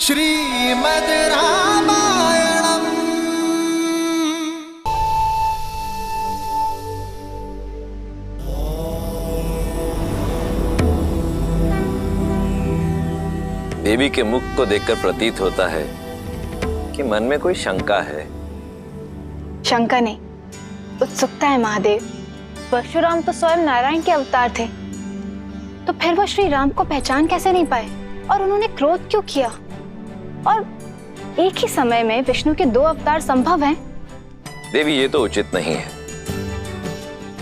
श्रीमद् रामायणम्। देवी के मुख को देखकर प्रतीत होता है कि मन में कोई शंका है। शंका नहीं, उत्सुकता है महादेव। परशुराम तो स्वयं नारायण के अवतार थे, तो फिर वो श्री राम को पहचान कैसे नहीं पाए और उन्होंने क्रोध क्यों किया? और एक ही समय में विष्णु के 2 अवतार संभव हैं? देवी, ये तो उचित नहीं है।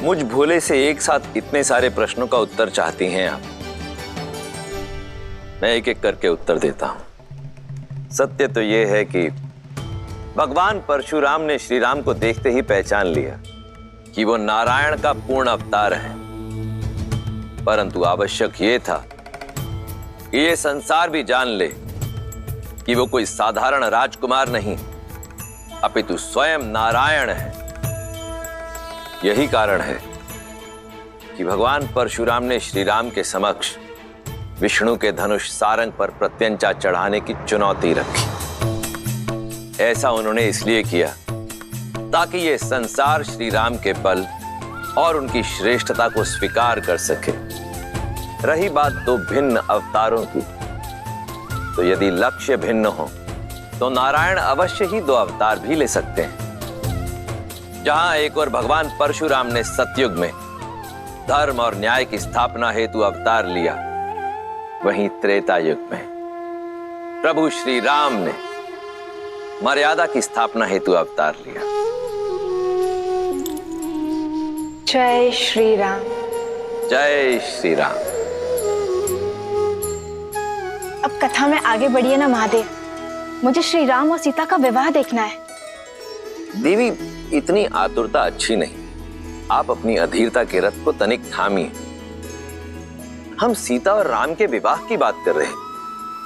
मुझ भोले से एक साथ इतने सारे प्रश्नों का उत्तर चाहती हैं आप। मैं एक एक करके उत्तर देता हूं। सत्य तो यह है कि भगवान परशुराम ने श्री राम को देखते ही पहचान लिया कि वो नारायण का पूर्ण अवतार है, परंतु आवश्यक ये था कि ये संसार भी जान ले कि वो कोई साधारण राजकुमार नहीं, अपितु स्वयं नारायण है। यही कारण है कि भगवान परशुराम ने श्री राम के समक्ष विष्णु के धनुष सारंग पर प्रत्यंचा चढ़ाने की चुनौती रखी। ऐसा उन्होंने इसलिए किया ताकि ये संसार श्री राम के बल और उनकी श्रेष्ठता को स्वीकार कर सके। रही बात 2 भिन्न अवतारों की, तो यदि लक्ष्य भिन्न हो तो नारायण अवश्य ही 2 अवतार भी ले सकते हैं। जहां एक और भगवान परशुराम ने सतयुग में धर्म और न्याय की स्थापना हेतु अवतार लिया, वहीं त्रेता युग में प्रभु श्री राम ने मर्यादा की स्थापना हेतु अवतार लिया। जय श्री राम। जय श्री राम। अब कथा में आगे बढ़िए ना महादेव, मुझे श्री राम और सीता का विवाह देखना है। देवी, इतनी आतुरता अच्छी नहीं। आप अपनी अधीरता के रथ को तनिक थामिए। हम सीता और राम के विवाह की बात कर रहे हैं।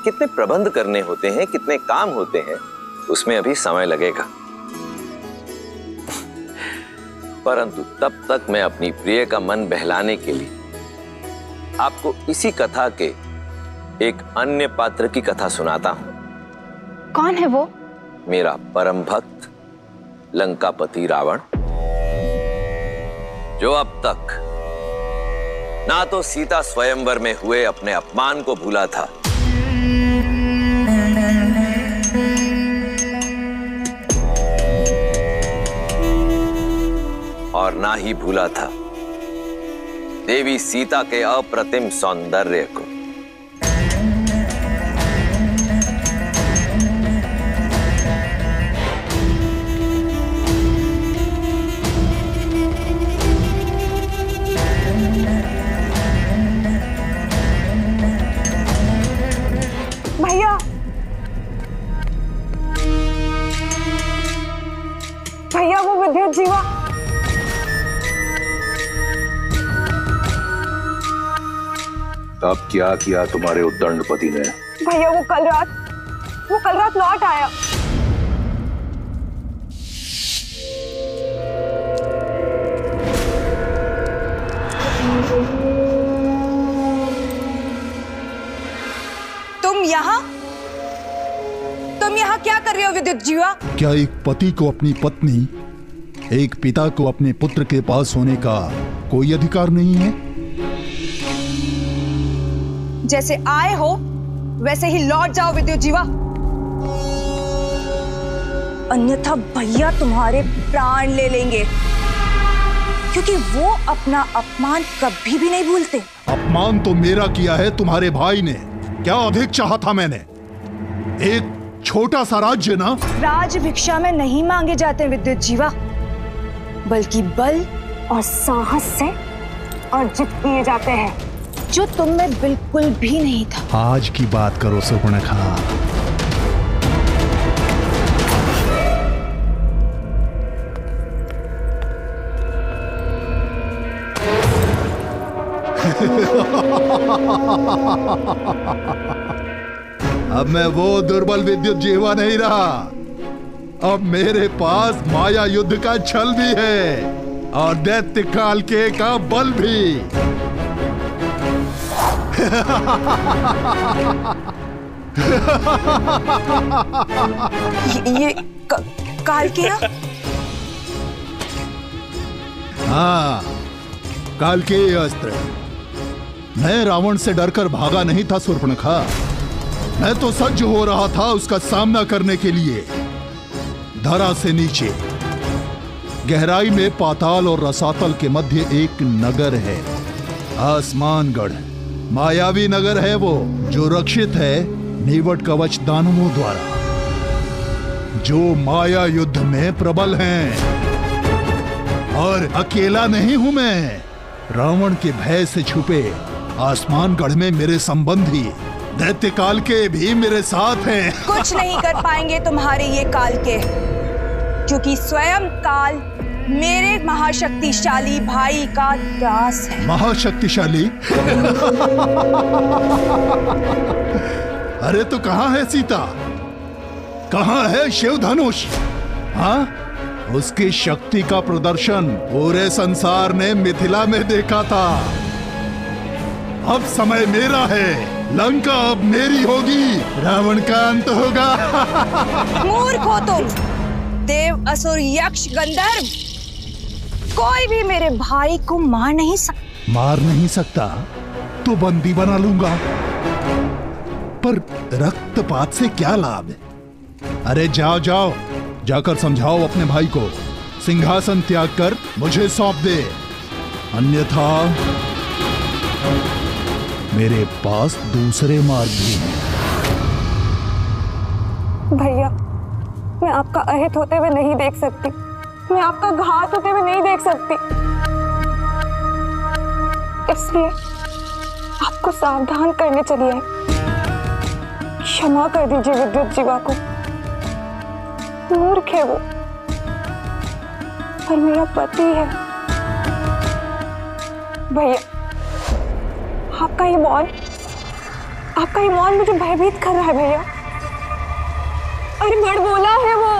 कितने प्रबंध करने होते हैं, कितने काम होते हैं, उसमें अभी समय लगेगा। परंतु तब तक मैं अपनी प्रिय का मन बहलाने के लिए आपको इसी कथा के एक अन्य पात्र की कथा सुनाता हूं। कौन है वो? मेरा परम भक्त लंकापति रावण, जो अब तक ना तो सीता स्वयंवर में हुए अपने अपमान को भूला था, और ना ही भूला था देवी सीता के अप्रतिम सौंदर्य को। भैया, भैया वो विद्युत जीवा। अब क्या किया तुम्हारे उद्दंडपति ने? भैया वो कल रात लौट आया। तुम यहाँ क्या कर रहे हो विद्युत जीवा? क्या एक पति को अपनी पत्नी, एक पिता को अपने पुत्र के पास होने का कोई अधिकार नहीं है? जैसे आए हो वैसे ही लौट जाओ विद्युत जीवा, अन्यथा भैया तुम्हारे प्राण ले लेंगे, क्योंकि वो अपना अपमान कभी भी नहीं भूलते। अपमान तो मेरा किया है तुम्हारे भाई ने। क्या अधिक चाहा था मैंने? एक छोटा सा राज्य ना। राज भिक्षा में नहीं मांगे जाते विद्युत जीवा, बल्कि बल और साहस से अर्जित किए जाते हैं, जो तुम में बिल्कुल भी नहीं था। आज की बात करो सुपर्णखा। अब मैं वो दुर्बल विद्युत जीवा नहीं रहा। अब मेरे पास माया युद्ध का छल भी है और दैत्य काल के का बल भी। ये काल किया? हाँ, काल के अस्त्र। मैं रावण से डरकर भागा नहीं था शूर्पणखा, मैं तो सज्ज हो रहा था उसका सामना करने के लिए। धरा से नीचे गहराई में पाताल और रसातल के मध्य एक नगर है, आसमानगढ़। मायावी नगर है वो, जो रक्षित है नीवट कवच दानवों द्वारा, जो माया युद्ध में प्रबल हैं। और अकेला नहीं हूं मैं, रावण के भय से छुपे आसमानगढ़ में मेरे संबंधी दैत्य काल के भी मेरे साथ हैं। कुछ नहीं कर पाएंगे तुम्हारे ये काल के, क्योंकि स्वयं काल मेरे महाशक्तिशाली भाई का दास है। महाशक्तिशाली? अरे तो कहां है सीता, कहां है शिव धनुष? हाँ, उसकी शक्ति का प्रदर्शन पूरे संसार ने मिथिला में देखा था। अब समय मेरा है, लंका अब मेरी होगी, रावण का अंत होगा। मूर्ख हो तुम, देव असुर यक्ष गंधर्व, कोई भी मेरे भाई को मार नहीं सकता। मार नहीं सकता तो बंदी बना लूंगा, पर रक्तपात से क्या लाभ? अरे जाओ जाओ, जाकर समझाओ अपने भाई को, सिंहासन त्याग कर मुझे सौंप दे, अन्यथा मेरे पास दूसरे मार्ग भी हैं। भैया, मैं आपका अहित होते हुए नहीं देख सकती, मैं आपका घात होते हुए नहीं देख सकती, इसलिए आपको सावधान करने चली आई। क्षमा कर दीजिए विद्युत जीवा को, मूर्ख है वो, पर मेरा पति है। भैया, आपका ये मौन मुझे भयभीत कर रहा है भैया। अरे बड़ बोला है वो।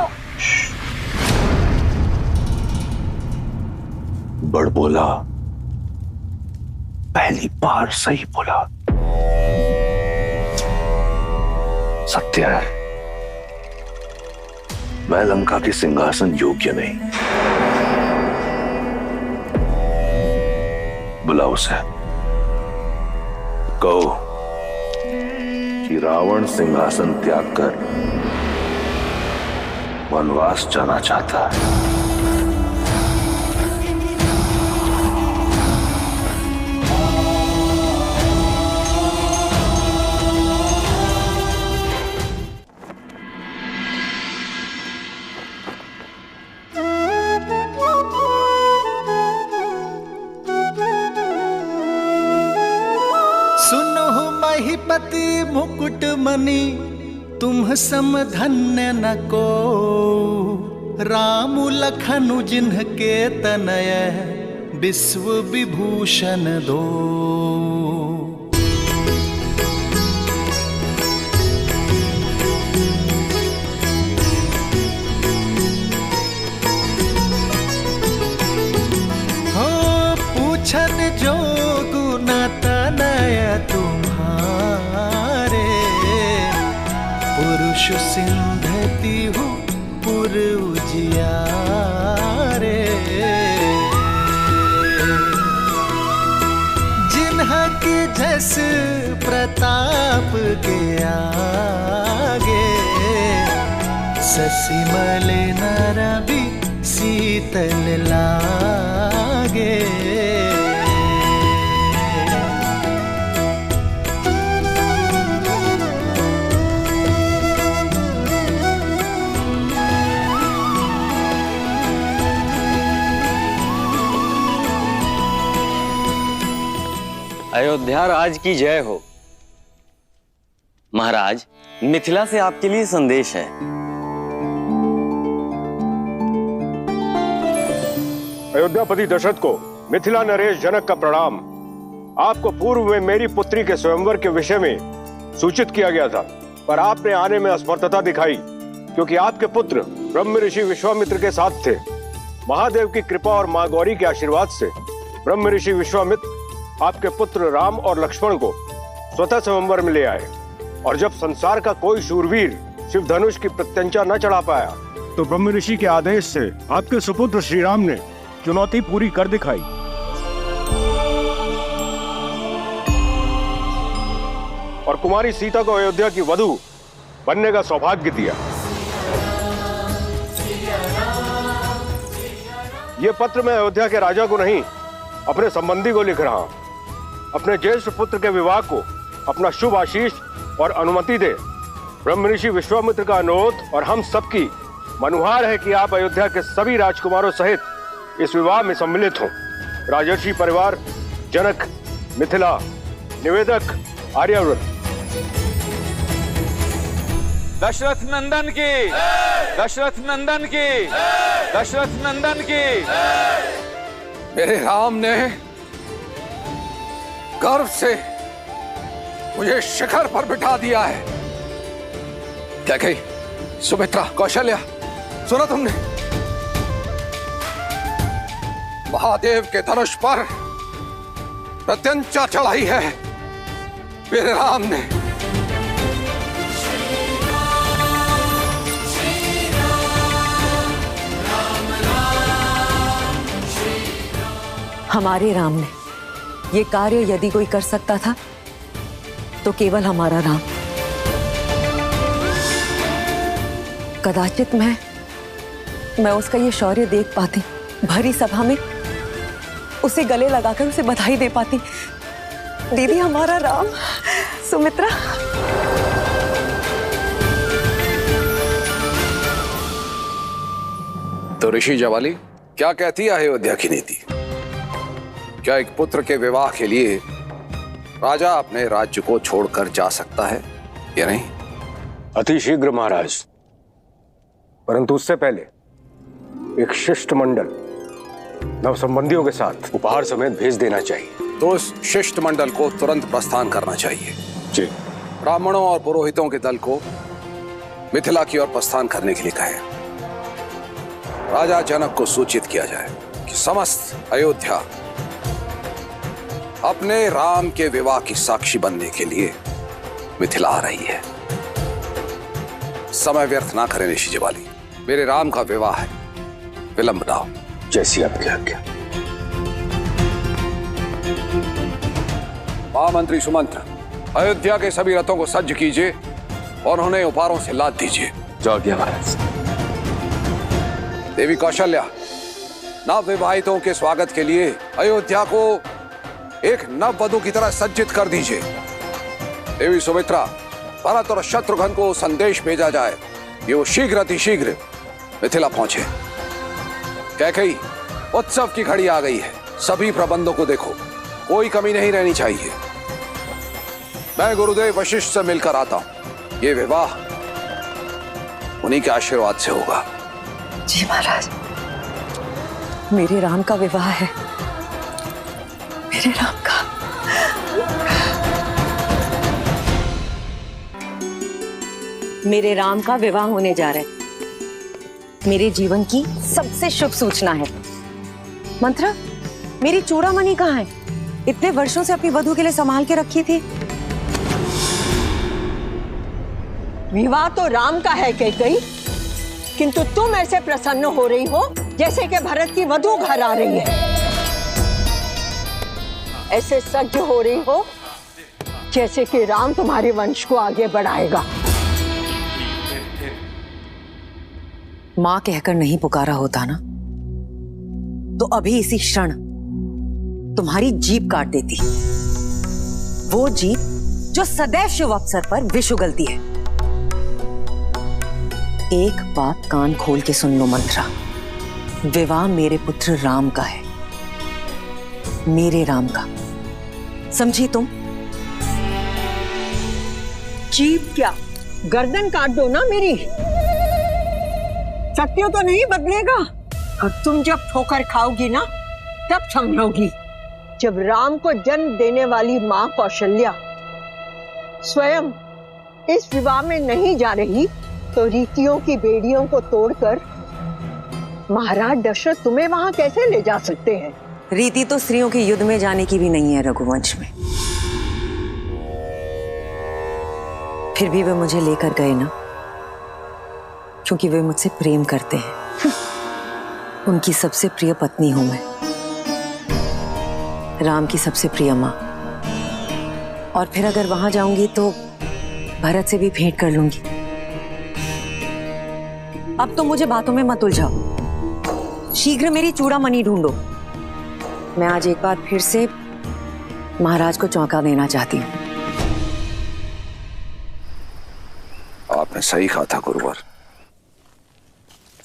बड़ बोला, पहली बार सही बोला। सत्य है, मैं लंका के सिंहासन योग्य नहीं। बुलाओ उसे, कहो कि रावण सिंहासन त्याग कर वनवास जाना चाहता है। महिपति मुकुट मणि तुम सम धन्य न को, राम लखनु जिन्हके तनय विश्व विभूषण दो। हो पूछन जो गुण तनय तुम्हारे, पुरुष सिंधति हूँ पुर उजियारे। जिन्हा के जस प्रताप के आगे, ससिमल नर भी शीतल लागे। अयोध्या राज की जय हो। महाराज, मिथिला से आपके लिए संदेश है। अयोध्यापति दशरथ को मिथिला नरेश जनक का प्रणाम। आपको पूर्व में मेरी पुत्री के स्वयंवर के विषय में सूचित किया गया था, पर आपने आने में असमर्थता दिखाई, क्योंकि आपके पुत्र ब्रह्म ऋषि विश्वामित्र के साथ थे। महादेव की कृपा और मां गौरी के आशीर्वाद से ब्रह्म ऋषि विश्वामित्र आपके पुत्र राम और लक्ष्मण को स्वतः स्वयंवर में ले आए और जब संसार का कोई शूरवीर शिव धनुष की प्रत्यंचा न चढ़ा पाया तो ब्रह्म ऋषि के आदेश से आपके सुपुत्र श्री राम ने चुनौती पूरी कर दिखाई। और कुमारी सीता को अयोध्या की वधू बनने का सौभाग्य दिया। यह पत्र मैं अयोध्या के राजा को नहीं, अपने संबंधी को लिख रहा हूं। अपने ज्येष्ठ पुत्र के विवाह को अपना शुभ आशीष और अनुमति दे। ब्रह्म ऋषि विश्वामित्र का अनुरोध और हम सबकी मनुहार है कि आप अयोध्या के सभी राजकुमारों सहित इस विवाह में सम्मिलित हों। राजर्षि परिवार, जनक, मिथिला, निवेदक, आर्यावर्त। दशरथ नंदन की, दशरथ नंदन की, दशरथ नंदन की। मेरे राम ने गर्व से मुझे शिखर पर बिठा दिया है। क्या कही सुमित्रा, कौशल्या, सुना तुमने? महादेव के धनुष पर प्रत्यंचा चढ़ाई है मेरे राम ने। हमारे राम ने ये कार्य यदि कोई कर सकता था तो केवल हमारा राम। कदाचित मैं उसका ये शौर्य देख पाती, भरी सभा में उसे गले लगाकर उसे बधाई दे पाती। दीदी, हमारा राम। सुमित्रा, तो ऋषि जवाली, क्या कहती है अयोध्या की नीति? क्या एक पुत्र के विवाह के लिए राजा अपने राज्य को छोड़कर जा सकता है या नहीं? अति शीघ्र महाराज, परंतु उससे पहले एक शिष्टमंडल नव संबंधियों के साथ उपहार समेत भेज देना चाहिए। तो उस शिष्टमंडल को तुरंत प्रस्थान करना चाहिए। जी। ब्राह्मणों और पुरोहितों के दल को मिथिला की ओर प्रस्थान करने के लिए कहें। राजा जनक को सूचित किया जाए कि समस्त अयोध्या अपने राम के विवाह की साक्षी बनने के लिए मिथिला आ रही है। समय व्यर्थ ना करें ऋषि जवाली, मेरे राम का विवाह है, विलंब ना हो। जैसी आपकी आज्ञा। महामंत्री सुमंत्र, अयोध्या के सभी रथों को सज्ज कीजिए और उन्हें उपहारों से लाद दीजिए। जो आज्ञा महाराज। देवी कौशल्या, नव विवाहितों के स्वागत के लिए अयोध्या को एक नव वधु की तरह सज्जित कर दीजिए। देवी सुमित्रा, भरत और शत्रुघ्न को संदेश भेजा जाए कि वो शीघ्र अतिशीघ्र मिथिला पहुंचे। कैकेयी, उत्सव की घड़ी आ गई है, सभी प्रबंधों को देखो, कोई कमी नहीं रहनी चाहिए। मैं गुरुदेव वशिष्ठ से मिलकर आता हूं। ये विवाह उन्हीं के आशीर्वाद से होगा। जी महाराज, मेरे राम का विवाह है, मेरे राम का। मेरे राम का विवाह होने जा रहा है। मेरे जीवन की सबसे शुभ सूचना है। मंत्रा, मेरी चूड़ामणि कहाँ है? इतने वर्षों से अपनी वधु के लिए संभाल के रखी थी। विवाह तो राम का है कैकेयी, किंतु तुम ऐसे प्रसन्न हो रही हो जैसे कि भरत की वधु घर आ रही है। ऐसे सज्ज हो रही हो जैसे कि राम तुम्हारे वंश को आगे बढ़ाएगा। मां कहकर नहीं पुकारा होता ना, तो अभी इसी क्षण तुम्हारी जीभ काट देती। वो जीभ जो सदैव शुभ अवसर पर विष उगलती है। एक बात कान खोल के सुन लो मंत्रा, विवाह मेरे पुत्र राम का है, मेरे राम का। समझी तुम? जीभ क्या, गर्दन काट दो ना मेरी। सत्य तो नहीं बदलेगा, और तुम जब ठोकर खाओगी ना तब समझोगी। जब राम को जन्म देने वाली मां कौशल्या स्वयं इस विवाह में नहीं जा रही तो रीतियों की बेड़ियों को तोड़कर महाराज दशरथ तुम्हें वहां कैसे ले जा सकते हैं? रीति तो स्त्रियों के युद्ध में जाने की भी नहीं है रघुवंश में। फिर भी वे मुझे लेकर गए ना, क्योंकि वे मुझसे प्रेम करते हैं। उनकी सबसे प्रिय पत्नी हूं मैं, राम की सबसे प्रिय मां। और फिर अगर वहां जाऊंगी तो भरत से भी भेंट कर लूंगी। अब तो मुझे बातों में मत उलझाओ, शीघ्र मेरी चूड़ामणि ढूंढो। मैं आज एक बार फिर से महाराज को चौंका देना चाहती हूँ। आपने सही कहा था गुरुवर।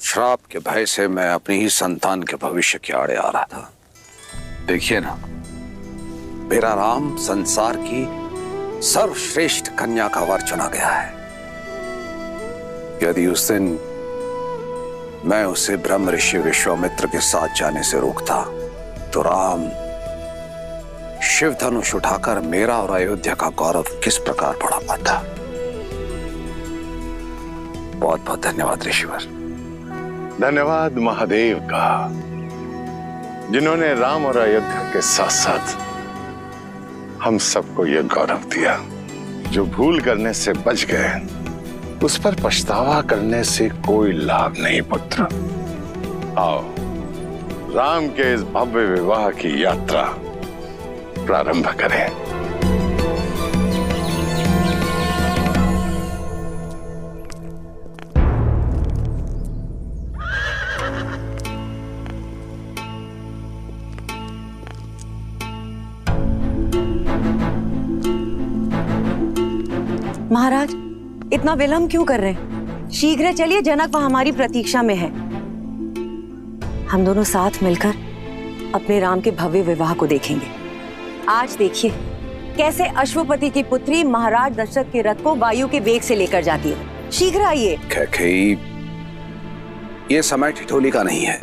श्राप के भय से मैं अपनी ही संतान के भविष्य के आड़े आ रहा था। देखिए ना, मेरा राम संसार की सर्वश्रेष्ठ कन्या का वर चुना गया है। यदि उस दिन मैं उसे ब्रह्म ऋषि विश्वामित्र के साथ जाने से रोकता तो राम शिव धनुष उठाकर मेरा और अयोध्या का गौरव किस प्रकार बढ़ा पाता। बहुत बहुत धन्यवाद ऋषिवर। धन्यवाद महादेव का, जिन्होंने राम और अयोध्या के साथ साथ हम सबको यह गौरव दिया। जो भूल करने से बच गए उस पर पछतावा करने से कोई लाभ नहीं पुत्र। आओ राम के इस भव्य विवाह की यात्रा प्रारंभ करें। महाराज, इतना विलंब क्यों कर रहे हैं? शीघ्र चलिए, जनक वहां हमारी प्रतीक्षा में है। हम दोनों साथ मिलकर अपने राम के भव्य विवाह को देखेंगे। आज देखिए कैसे अश्वपति की पुत्री महाराज दशरथ के रथ को वायु के वेग से लेकर जाती है। शीघ्र आइए। कैकेयी, ये समय ठिठोली का नहीं है।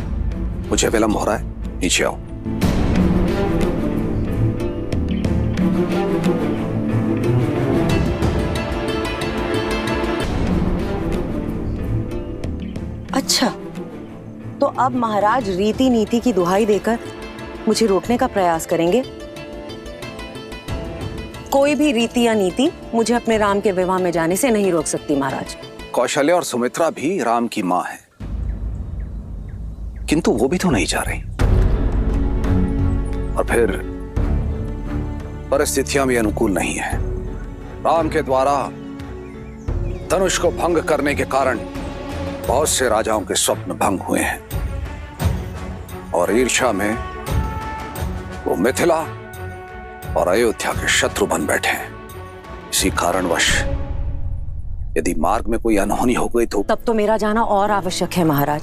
मुझे विलंब हो रहा है, नीचे आओ। अच्छा, तो अब महाराज रीति नीति की दुहाई देकर मुझे रोकने का प्रयास करेंगे। कोई भी रीति या नीति मुझे अपने राम के विवाह में जाने से नहीं रोक सकती महाराज। कौशल्या और सुमित्रा भी राम की मां है, किंतु वो भी तो नहीं जा रही। और फिर परिस्थितियां भी अनुकूल नहीं है। राम के द्वारा धनुष को भंग करने के कारण बहुत से राजाओं के स्वप्न भंग हुए हैं और ईर्ष्या में वो मिथिला और अयोध्या के शत्रु बन बैठे हैं। इसी कारणवश यदि मार्ग में कोई अनहोनी हो गई तो तब तो मेरा जाना और आवश्यक है महाराज,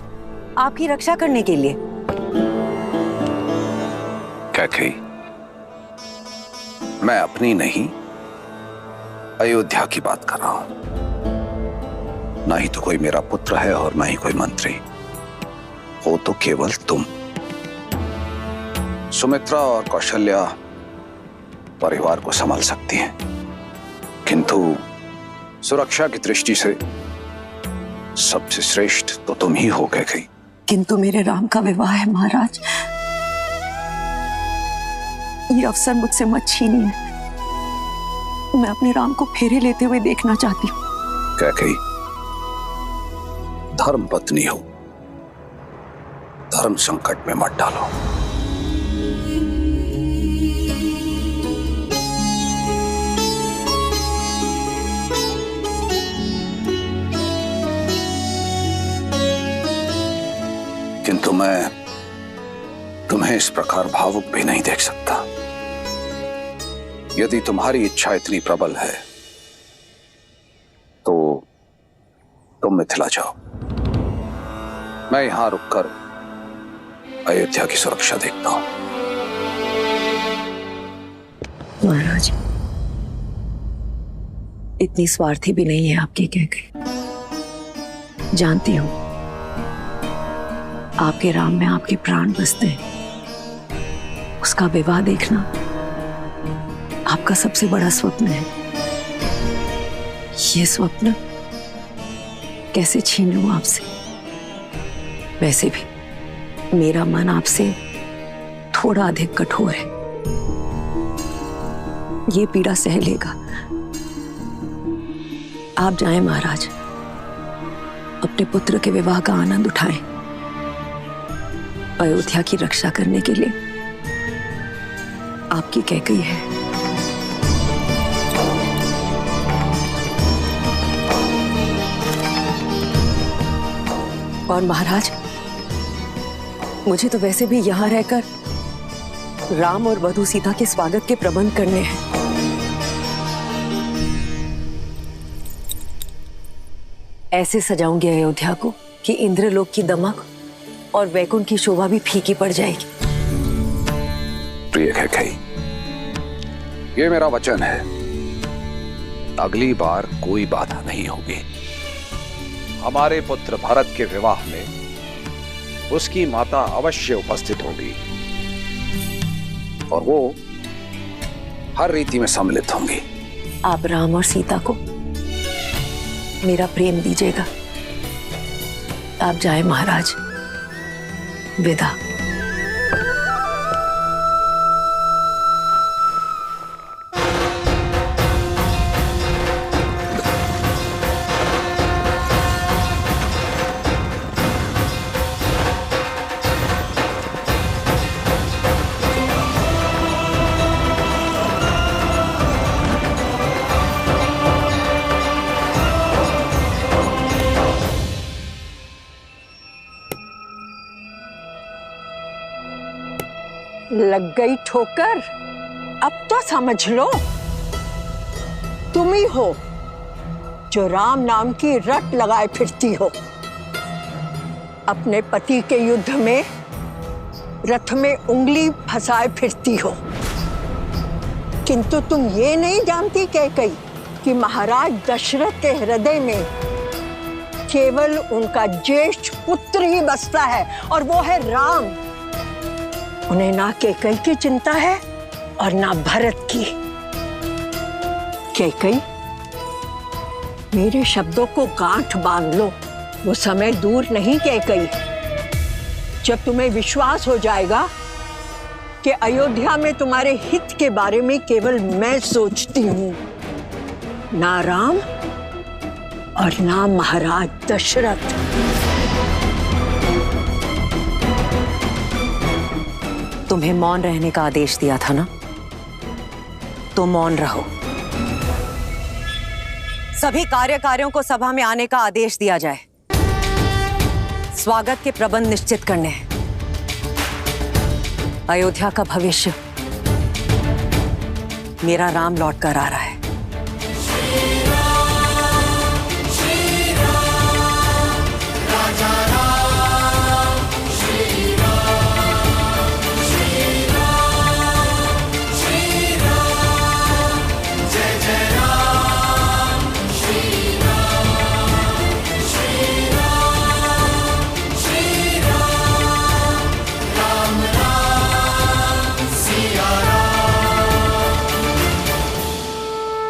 आपकी रक्षा करने के लिए। कैकेयी, मैं अपनी नहीं अयोध्या की बात कर रहा हूं। ना ही तो कोई मेरा पुत्र है और ना ही कोई मंत्री, हो तो केवल तुम। सुमित्रा और कौशल्या परिवार को संभाल सकती हैं, किंतु सुरक्षा की दृष्टि से सबसे श्रेष्ठ तो तुम ही हो गई। किंतु मेरे राम का विवाह है महाराज, ये अवसर मुझसे मत छीनिए। मैं अपने राम को फेरे लेते हुए देखना चाहती हूँ। कैकेयी, धर्म पत्नी हो, धर्म संकट में मत डालो। किंतु मैं तुम्हें इस प्रकार भावुक भी नहीं देख सकता। यदि तुम्हारी इच्छा इतनी प्रबल है तो तुम मिथिला जाओ। मैं यहां रुककर अयोध्या की सुरक्षा देखता हूं। महाराज, इतनी स्वार्थी भी नहीं है आपकी कैकेयी। जानती हूं आपके राम में आपके प्राण बसते हैं। उसका विवाह देखना आपका सबसे बड़ा स्वप्न है। ये स्वप्न कैसे छीन लूं आपसे? वैसे भी मेरा मन आपसे थोड़ा अधिक कठोर है, ये पीड़ा सह लेगा। आप जाएं महाराज, अपने पुत्र के विवाह का आनंद उठाएं। अयोध्या की रक्षा करने के लिए आपकी कैकई है। और महाराज, मुझे तो वैसे भी यहां रहकर राम और वधू सीता के स्वागत के प्रबंध करने हैं। ऐसे सजाऊंगी अयोध्या को कि इंद्रलोक की दमक और वैकुंठ की शोभा भी फीकी पड़ जाएगी। प्रिय कैकई, ये मेरा वचन है, अगली बार कोई बाधा नहीं होगी। हमारे पुत्र भरत के विवाह में उसकी माता अवश्य उपस्थित होगी और वो हर रीति में सम्मिलित होंगी। आप राम और सीता को मेरा प्रेम दीजिएगा। आप जाए महाराज, विदा। लग गई ठोकर? अब तो समझ लो, तुम ही हो जो राम नाम की रट लगाए फिरती हो। अपने पति के युद्ध में रथ में उंगली फंसाए फिरती हो, किंतु तुम ये नहीं जानती कैकई कि महाराज दशरथ के हृदय में केवल उनका ज्येष्ठ पुत्र ही बसता है और वो है राम। उन्हें ना कैकई की चिंता है और ना भरत की। कैकई, मेरे शब्दों को गांठ बांध लो, वो समय दूर नहीं कैकई जब तुम्हें विश्वास हो जाएगा कि अयोध्या में तुम्हारे हित के बारे में केवल मैं सोचती हूं, ना राम और ना महाराज दशरथ। तुम्हें मौन रहने का आदेश दिया था ना, तो मौन रहो। सभी कार्यकारियों को सभा में आने का आदेश दिया जाए। स्वागत के प्रबंध निश्चित करने हैं। अयोध्या का भविष्य मेरा राम लौट कर आ रहा है।